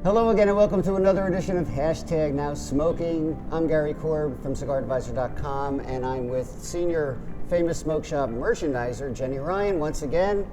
Hello again and welcome to another edition of Hashtag Now Smoking. I'm Gary Korb from CigarAdvisor.com and I'm with Senior Famous Smoke Shop Merchandiser Jenny Ryan once again.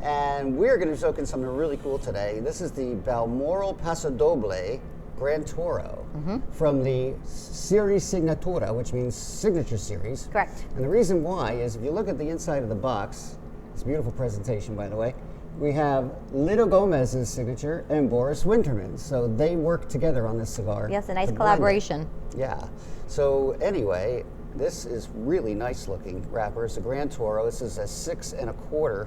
And we're going to be smoking something really cool today. This is the Balmoral Paso Doble Gran Toro from the Serie Signatura, which means signature series. Correct. And the reason why is if you look at the inside of the box, it's a beautiful presentation by the way, we have Litto Gomez's signature and Boris Wintermans. So they work together on this cigar. Yes, a nice collaboration. Yeah. So anyway, this is really nice looking wrapper. It's a Gran Toro. This is a 6 1/4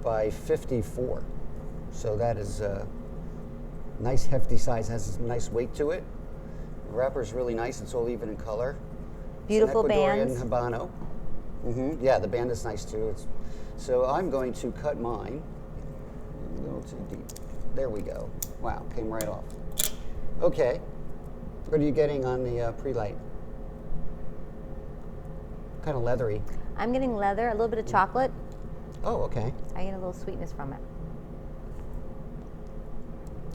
by 54. So that is a nice hefty size, has a nice weight to it. The wrapper is really nice. It's all even in color. Beautiful Ecuadorian bands. Habano. Yeah, the band is nice too. So I'm going to cut mine a little too deep. There we go. Wow, came right off. Okay, what are you getting on the pre-light? Kind of leathery. I'm getting leather, a little bit of chocolate. Oh, okay. I get a little sweetness from it.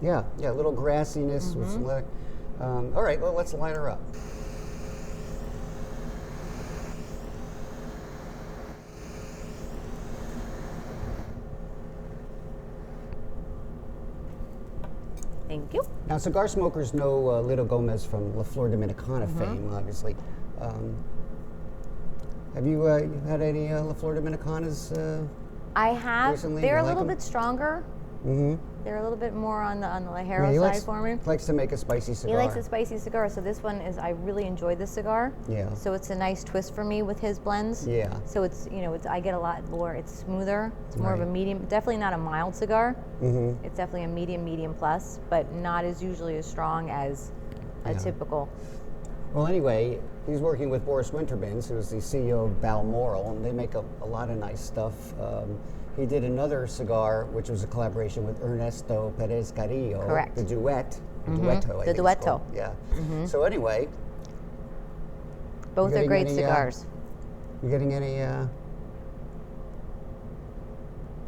Yeah, a little grassiness with some leather. All right, well, let's light her up. Thank you. Now, cigar smokers know Litto Gomez from La Flor Dominicana fame, obviously. Have you had any La Flor Dominicanas I have. recently? They're You a like little them? bit stronger. They're a little bit more on the Ligero he side for me. likes to make a spicy He cigar. likes a spicy cigar, so this one is, I really enjoyed this cigar. Yeah. So it's a nice twist for me with his blends. Yeah. So it's, I get a lot more, it's smoother. It's more of a Right. medium, definitely not a mild cigar. It's definitely a medium plus, but not as usually as strong as a typical. Well, anyway, he's working with Boris Wintermans, who's the CEO of Balmoral, and they make a lot of nice stuff. He did another cigar, which was a collaboration with Ernesto Perez Carrillo. Correct. The Duet. Duetto, I think it's Duetto. called. Yeah. So anyway. Both you are getting great any, cigars. You getting any,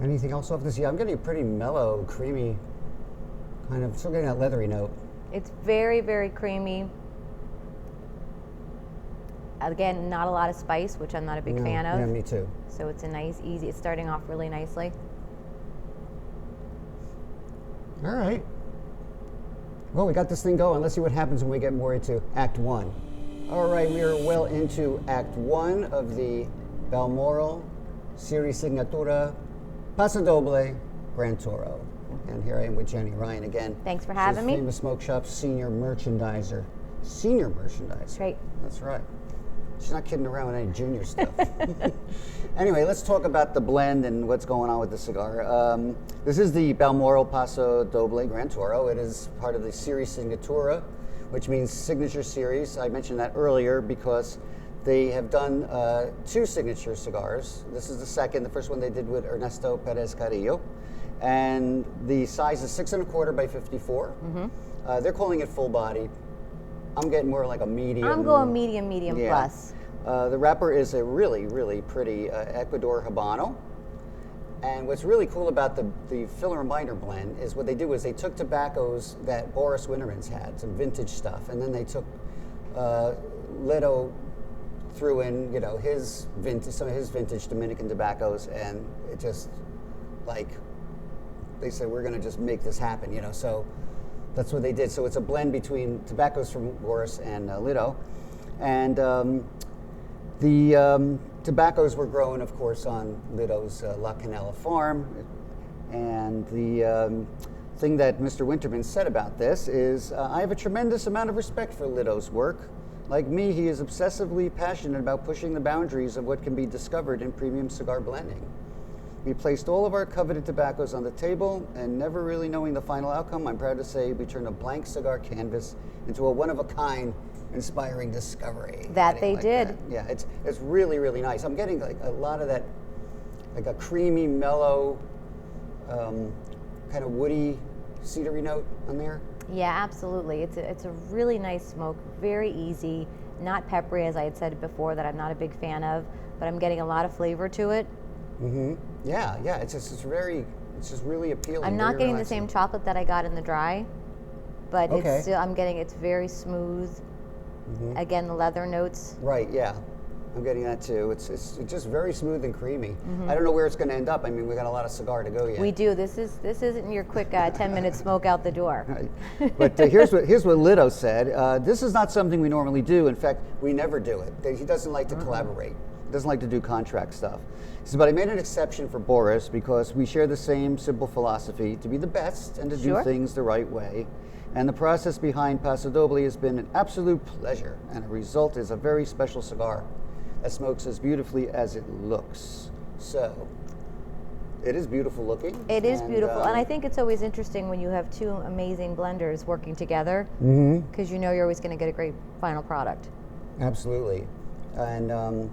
anything else off this? Yeah, I'm getting a pretty mellow, creamy, kind of, still getting that leathery note. It's very, very creamy. Again, not a lot of spice, which I'm not a big fan of. Yeah, me too. So it's a nice, easy, it's starting off really nicely. All right. Well, we got this thing going. Let's see what happens when we get more into Act 1. All right, we are well into Act 1 of the Balmoral Serie Signatura Paso Doble Gran Toro. And here I am with Jenny Ryan again. Thanks for having me. Famous Smoke Shop Senior Merchandiser. Senior Merchandiser. Great. That's right. She's not kidding around with any junior stuff. Anyway, let's talk about the blend and what's going on with the cigar. This is the Balmoral Paso Doble Gran Toro. It is part of the Serie Signatura, which means signature series. I mentioned that earlier because they have done 2 signature cigars. This is the second. The first one they did with Ernesto Perez Carrillo. And the size is 6 1/4 by 54. They're calling it full body. I'm getting more like a medium. I'm going medium plus. The wrapper is a really, really pretty Ecuador Habano. And what's really cool about the filler and binder blend is what they do is they took tobaccos that Boris Wintermans had, some vintage stuff, and then they took Litto threw in, his vintage, some of his vintage Dominican tobaccos, and it just like they said we're going to just make this happen, So that's what they did. So it's a blend between tobaccos from Boris and Litto. And the tobaccos were grown, of course, on Litto's La Canela farm. And the thing that Mr. Winterman said about this is, I have a tremendous amount of respect for Litto's work. Like me, he is obsessively passionate about pushing the boundaries of what can be discovered in premium cigar blending. We placed all of our coveted tobaccos on the table, and never really knowing the final outcome, I'm proud to say we turned a blank cigar canvas into a one-of-a-kind, inspiring discovery. That they did. Yeah, it's really, really nice. I'm getting like a lot of that, like a creamy, mellow, kind of woody, cedary note on there. Yeah, absolutely. It's a really nice smoke, very easy, not peppery, as I had said before, that I'm not a big fan of, but I'm getting a lot of flavor to it. Yeah, it's just really appealing. I'm not getting the same chocolate that I got in the dry. but Okay. it's still, it's very smooth. Again, the leather notes. Right, yeah. I'm getting that too. It's just very smooth and creamy. I don't know where it's going to end up. I mean, we got a lot of cigar to go yet. We do. This isn't your quick 10-minute smoke out the door. Right. But here's what Litto said. This is not something we normally do. In fact, we never do it. He doesn't like to collaborate. He doesn't like to do contract stuff. He says, but I made an exception for Boris because we share the same simple philosophy to be the best and to do things the right way. And the process behind Paso Doble has been an absolute pleasure, and the result is a very special cigar that smokes as beautifully as it looks. So, it is beautiful looking. It is beautiful, and I think it's always interesting when you have two amazing blenders working together, because you know you're always going to get a great final product. Absolutely, and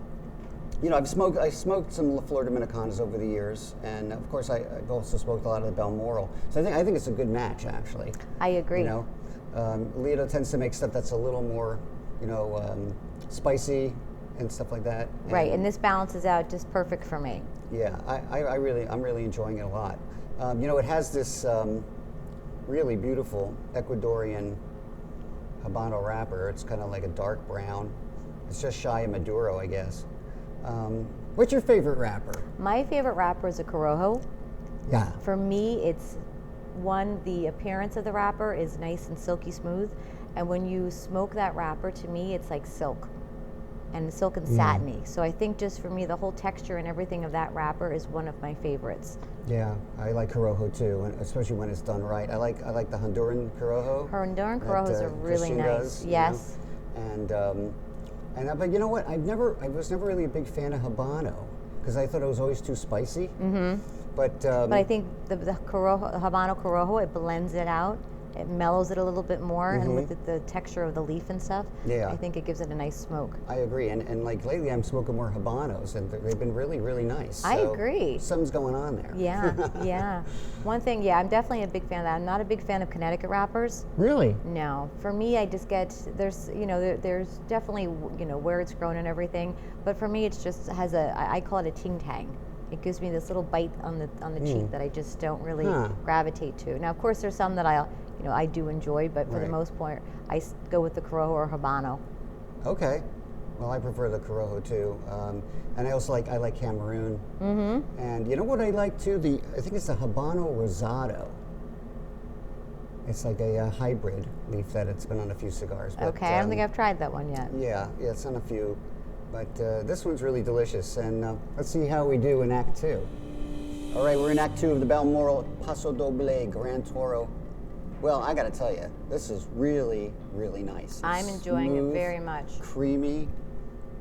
you know, I smoked some Flor Dominicanas over the years, and of course I've also smoked a lot of the Balmoral. So I think it's a good match, actually. I agree. You know, Litto tends to make stuff that's a little more, you know, spicy and stuff like that. Right, and this balances out just perfect for me. Yeah, I'm really enjoying it a lot. You know, it has this really beautiful Ecuadorian Habano wrapper. It's kind of like a dark brown. It's just shy of Maduro, I guess. What's your favorite wrapper? My favorite wrapper is a Corojo. Yeah. For me, it's the appearance of the wrapper is nice and silky smooth, and when you smoke that wrapper, to me, it's like silk. And silk and satiny. So I think just for me, the whole texture and everything of that wrapper is one of my favorites. Yeah, I like Corojo too, and especially when it's done right. I like the Honduran Corojo. Honduran Corojos are really nice. Does, yes. You know? But you know what? I was never really a big fan of Habano because I thought it was always too spicy. But I think the Habano Corojo, it blends it out. It mellows it a little bit more, and with the texture of the leaf and stuff, I think it gives it a nice smoke. I agree, and like lately I'm smoking more Habanos, and they've been really, really nice. I agree. Something's going on there. Yeah, yeah. One thing, I'm definitely a big fan of that. I'm not a big fan of Connecticut wrappers. Really? No. For me, I just get, there's definitely, where it's grown and everything, but for me it's just has I call it a ting tang. It gives me this little bite on the cheek that I just don't really gravitate to. Now, of course, there's some that I do enjoy, but for the most part, I go with the Corojo or Habano. Okay. Well, I prefer the Corojo too, and I also like Cameroon. And you know what I like too? I think it's the Habano Rosado. It's like a hybrid leaf that it's been on a few cigars. But, okay, I don't think I've tried that one yet. Yeah, it's on a few. But this one's really delicious, and let's see how we do in Act 2. All right, we're in Act 2 of the Balmoral Paso Doble Gran Toro. Well, I gotta tell you, this is really, really nice. I'm enjoying it very much. Creamy,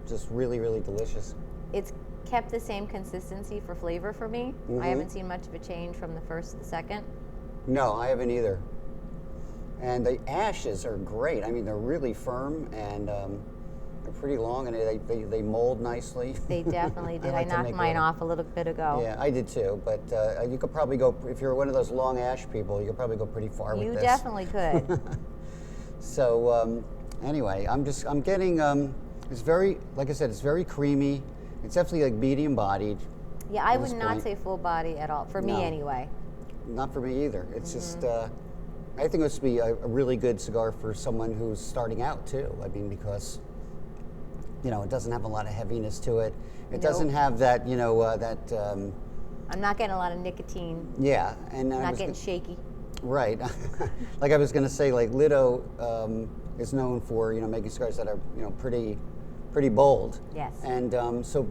just really, really delicious. It's kept the same consistency for flavor for me. I haven't seen much of a change from the first to the second. No, I haven't either. And the ashes are great. I mean, they're really firm, and they're pretty long, and they mold nicely. They definitely did. I knocked mine off a little bit ago. Yeah, I did too, but you could probably go, if you're one of those long ash people, you could probably go pretty far with this. You definitely could. So anyway, I'm getting, it's very, like I said, it's very creamy. It's definitely like medium bodied. Yeah, I would not say full body at all, for me anyway. Not for me either. It's just, I think this would be a really good cigar for someone who's starting out too. I mean, because it doesn't have a lot of heaviness to it. It doesn't have that, I'm not getting a lot of nicotine. Yeah, and I'm not getting shaky. Right. Like I was going to say, like Litto is known for making cigars that are pretty bold. Yes. And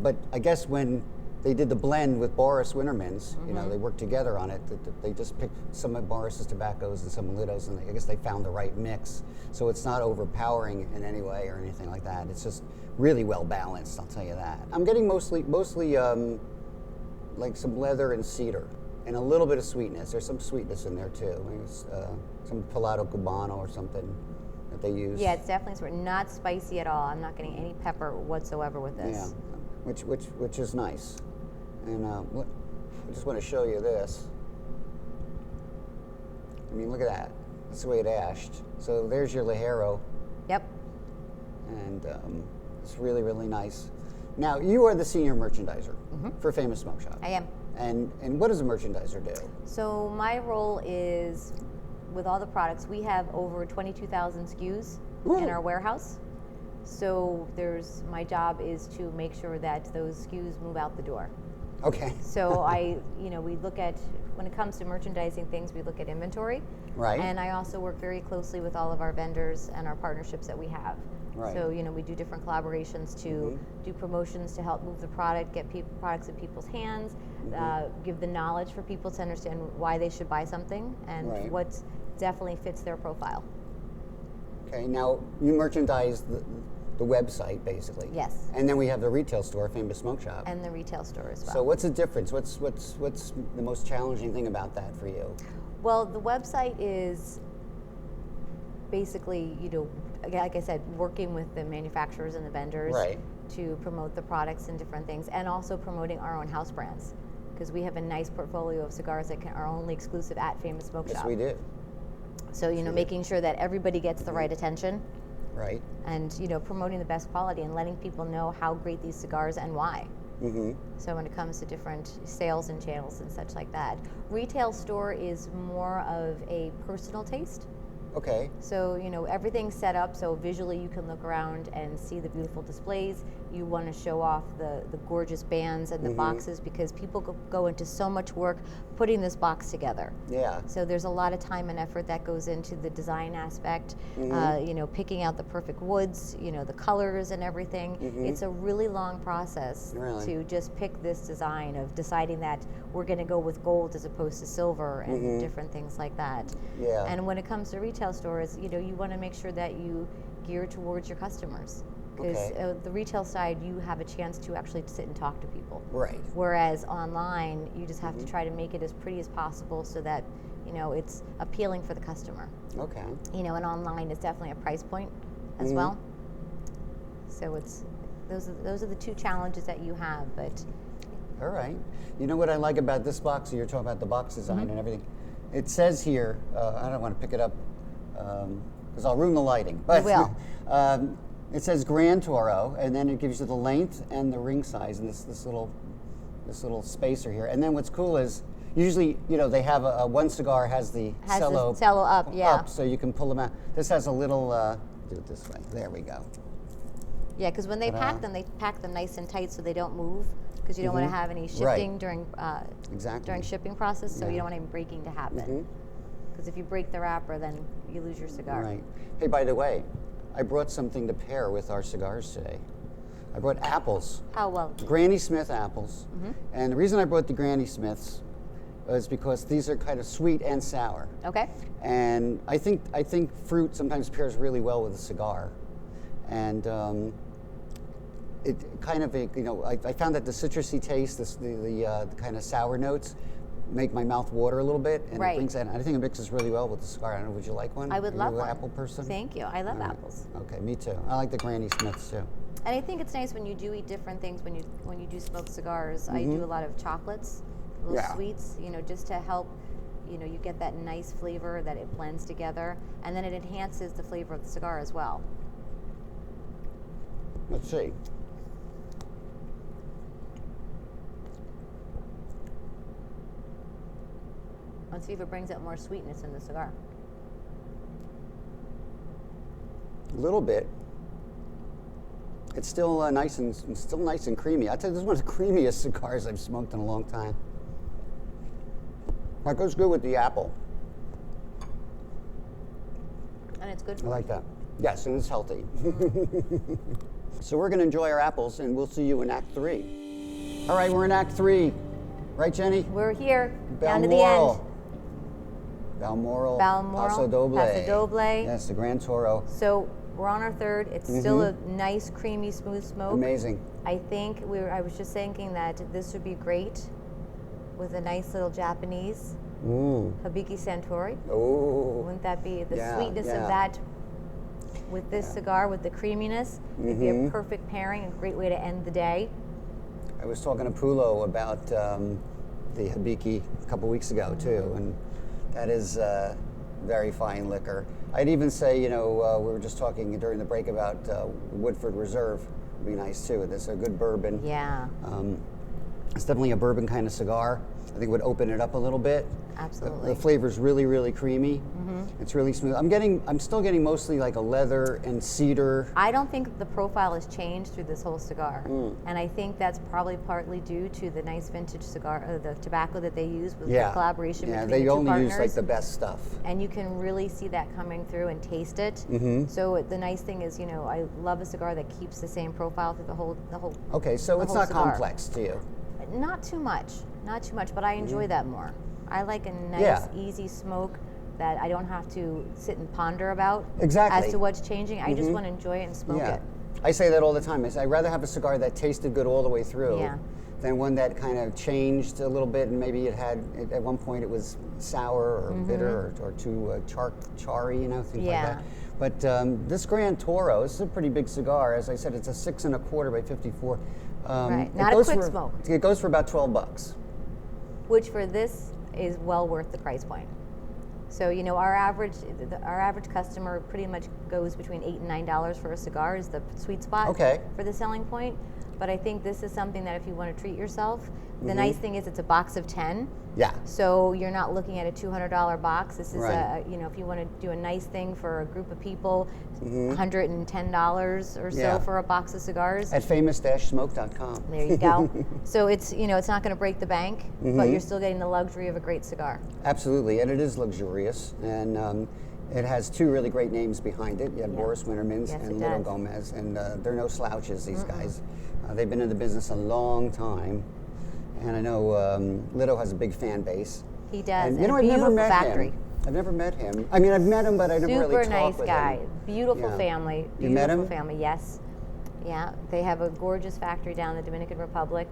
but I guess when they did the blend with Boris Wintermans, they worked together on it. They just picked some of Boris's tobaccos and some Litto's, and I guess they found the right mix. So it's not overpowering in any way or anything like that. It's just really well balanced, I'll tell you that. I'm getting mostly like some leather and cedar, and a little bit of sweetness. There's some sweetness in there too. Maybe some Pelado Cubano or something that they use. Yeah, it's definitely sweet. Not spicy at all. I'm not getting any pepper whatsoever with this. Yeah, which is nice. And I just want to show you this. I mean, look at that. That's the way it ashed. So there's your Ligero. Yep. And it's really, really nice. Now, you are the senior merchandiser for Famous Smoke Shop. I am. And what does a merchandiser do? So my role is with all the products, we have over 22,000 SKUs in our warehouse. So my job is to make sure that those SKUs move out the door. Okay. So we look at, when it comes to merchandising things, we look at inventory. Right. And I also work very closely with all of our vendors and our partnerships that we have. Right. So, we do different collaborations to do promotions to help move the product, get products in people's hands, give the knowledge for people to understand why they should buy something and what definitely fits their profile. Okay, now you merchandise the website, basically. Yes. And then we have the retail store, Famous Smoke Shop. And the retail store as well. So what's the difference? What's the most challenging thing about that for you? Well, the website is basically, like I said, working with the manufacturers and the vendors to promote the products and different things, and also promoting our own house brands, because we have a nice portfolio of cigars that are only exclusive at Famous Smoke Shop. Yes, we do. So, making sure that everybody gets the right attention. Right. And, promoting the best quality and letting people know how great these cigars and why. So when it comes to different sales and channels and such like that. Retail store is more of a personal taste. Okay. So, everything's set up so visually you can look around and see the beautiful displays. You want to show off the gorgeous bands and the boxes, because people go into so much work putting this box together. Yeah. So there's a lot of time and effort that goes into the design aspect, picking out the perfect woods, the colors and everything. It's a really long process to just pick this design, of deciding that we're going to go with gold as opposed to silver and different things like that. Yeah. And when it comes to retail stores, you want to make sure that you gear towards your customers. Because the retail side, you have a chance to actually sit and talk to people. Right. Whereas online, you just have to try to make it as pretty as possible so that, it's appealing for the customer. Okay. And online is definitely a price point as well. So those are the two challenges that you have, but. All right. You know what I like about this box? You're talking about the box design and everything. It says here, I don't want to pick it up because I'll ruin the lighting. But You will. It says Grand Toro, and then it gives you the length and the ring size, and this little spacer here. And then what's cool is usually they have one cigar has the cello up, up, so you can pull them out. This has a little. Do it this way. There we go. Yeah, because when they pack them nice and tight so they don't move, because you don't want to have any shifting during shipping process, so you don't want any breaking to happen. Because if you break the wrapper, then you lose your cigar. Right. Hey, by the way, I brought something to pair with our cigars today. I brought apples. How well? Granny Smith apples. And the reason I brought the Granny Smiths is because these are kind of sweet and sour. Okay. And I think fruit sometimes pairs really well with a cigar. And it kind of, I found that the citrusy taste, the kind of sour notes, make my mouth water a little bit, and it brings that. I think it mixes really well with the cigar. I don't know, would you like one? I would love one. Are you an apple person? Thank you. I love apples. Okay, me too. I like the Granny Smiths too. And I think it's nice when you do eat different things when you do smoke cigars. I do a lot of chocolates, little sweets, just to help. You get that nice flavor that it blends together, and then it enhances the flavor of the cigar as well. Let's see. Let's see if it brings out more sweetness in the cigar. A little bit. It's still nice and creamy. I tell you, this is one of the creamiest cigars I've smoked in a long time. That goes good with the apple. And it's good for I like that. Yes, and it's healthy. So we're going to enjoy our apples, and we'll see you in Act 3. All right, we're in Act 3. Right, Jenny? We're here, down to the end. Balmoral Paso Doble. Yes, the Grand Toro. So we're on our third. It's still a nice, creamy, smooth smoke. Amazing. I think I was just thinking that this would be great with a nice little Japanese Hibiki Santori. Oh. Wouldn't that be the sweetness of that with this cigar, with the creaminess? It'd be a perfect pairing, a great way to end the day. I was talking to Pulo about the Hibiki a couple weeks ago too, and that is very fine liquor. I'd even say, we were just talking during the break about Woodford Reserve. Would be nice too. It's a good bourbon. Yeah. It's definitely a bourbon kind of cigar. I think it would open it up a little bit. Absolutely. The flavor's really, really creamy. It's really smooth. I'm still getting mostly like a leather and cedar. I don't think the profile has changed through this whole cigar, and I think that's probably partly due to the nice vintage cigar, the tobacco that they use with the collaboration between the two they only partners. use like the best stuff. And you can really see that coming through and taste it. So the nice thing is, I love a cigar that keeps the same profile through the whole. Okay, so it's not cigar. complex to you. Not too much, but I enjoy that more. I like a nice, easy smoke that I don't have to sit and ponder about as to what's changing. I just want to enjoy it and smoke it. I say that all the time. I'd rather have a cigar that tasted good all the way through than one that kind of changed a little bit, and maybe it had, at one point it was sour or bitter or too charry, things like that. But this Grand Toro, this is a pretty big cigar. As I said, it's a 6 1/4 by 54. Right, not a quick smoke. It goes for about $12. Which for this is well worth the price point. So our average customer pretty much goes between $8 and $9 for a cigar is the sweet spot for the selling point. But I think this is something that if you want to treat yourself, the nice thing is it's a box of 10. Yeah. So you're not looking at a $200 box. This is if you want to do a nice thing for a group of people, $110 or so for a box of cigars. At famous-smoke.com. There you go. So it's it's not going to break the bank, but you're still getting the luxury of a great cigar. Absolutely, and it is luxurious, and it has two really great names behind it. You have Boris Wintermans and Litto Gomez, and they're no slouches, these guys. They've been in the business a long time, and I know Litto has a big fan base. He does. And, I've never met him. I've never met him. I mean, I've met him, but I never really talked with him. Super nice guy. Beautiful family. You met him? Beautiful family, yes. Yeah, they have a gorgeous factory down in the Dominican Republic.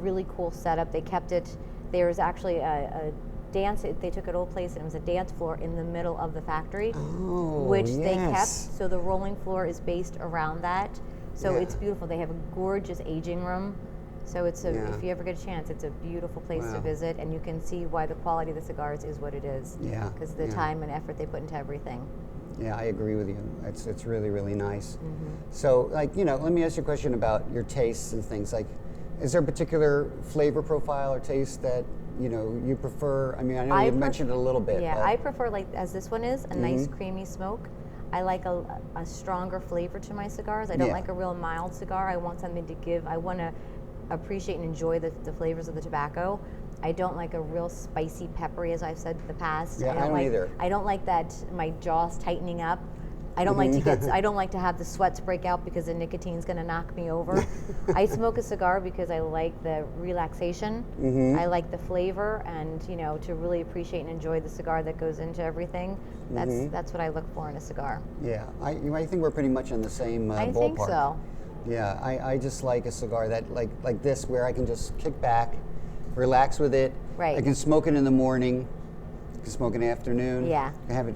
Really cool setup. They kept it. There was actually a dance. They took an old place and it was a dance floor in the middle of the factory, which they kept. So the rolling floor is based around that. So it's beautiful. They have a gorgeous aging room. So it's if you ever get a chance, it's a beautiful place to visit, and you can see why the quality of the cigars is what it is. Yeah. Because the time and effort they put into everything. Yeah, I agree with you. It's really, really nice. So, let me ask you a question about your tastes and things. Like, is there a particular flavor profile or taste that you prefer? I mean, I know you mentioned it a little bit. Yeah, I prefer, as this one is, a nice creamy smoke. I like a stronger flavor to my cigars. I don't like a real mild cigar. I want something to give. I want to appreciate and enjoy the flavors of the tobacco. I don't like a real spicy, peppery, as I've said in the past. Yeah, I don't either. I don't like that my jaw's tightening up. I don't like to I don't like to have the sweats break out because the nicotine's going to knock me over. I smoke a cigar because I like the relaxation. I like the flavor, and to really appreciate and enjoy the cigar that goes into everything. That's what I look for in a cigar. Yeah, I think we're pretty much in the same ballpark. I think so. Yeah, I just like a cigar that like this, where I can just kick back, relax with it. Right. I can smoke it in the morning. I can smoke it in the afternoon. Yeah. I have it,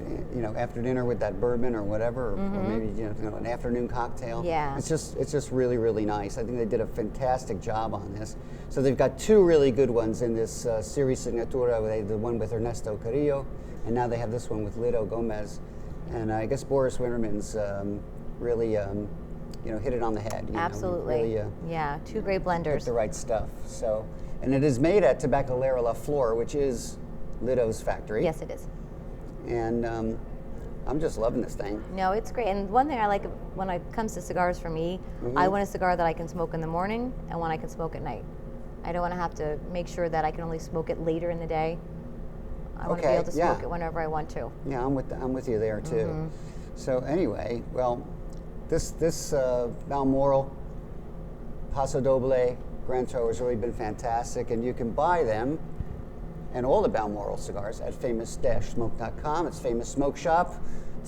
after dinner with that bourbon or whatever, or maybe an afternoon cocktail. Yeah. It's just really, really nice. I think they did a fantastic job on this. So they've got two really good ones in this Serie Signatura. They the one with Ernesto Carrillo, and now they have this one with Litto Gomez, and I guess Boris Wintermans really. Hit it on the head. Absolutely. Really, two great blenders. Pick the right stuff. So, and it is made at Tabacalera La Flor, which is Litto's factory. Yes, it is. And I'm just loving this thing. No, it's great. And one thing I like when it comes to cigars for me, I want a cigar that I can smoke in the morning and one I can smoke at night. I don't want to have to make sure that I can only smoke it later in the day. I want to be able to smoke it whenever I want to. Yeah, I'm with you there too. So anyway, well. This Balmoral Paso Doble Gran Toro has really been fantastic, and you can buy them and all the Balmoral cigars at famous-smoke.com. It's Famous Smoke Shop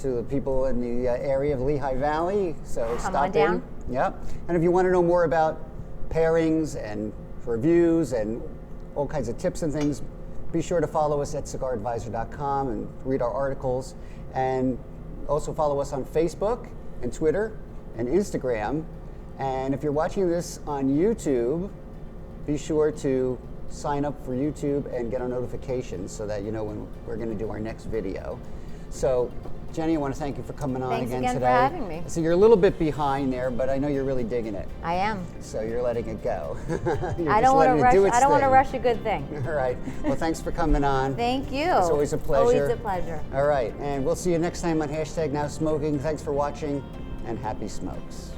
to the people in the area of Lehigh Valley. So Come stop on down. in. Yep. And if you want to know more about pairings and reviews and all kinds of tips and things, be sure to follow us at cigaradvisor.com and read our articles, and also follow us on Facebook and Twitter and Instagram. And if you're watching this on YouTube, be sure to sign up for YouTube and get our notifications so that you know when we're going to do our next video. So Jenny, I want to thank you for coming on Thanks again again today. for having me. So you're a little bit behind there, but I know you're really digging it. I am. So you're letting it go. I don't want to rush. I don't want to rush a good thing. All right. Well, thanks for coming on. Thank you. It's always a pleasure. Always a pleasure. All right, and we'll see you next time on #NowSmoking. Thanks for watching, and happy smokes.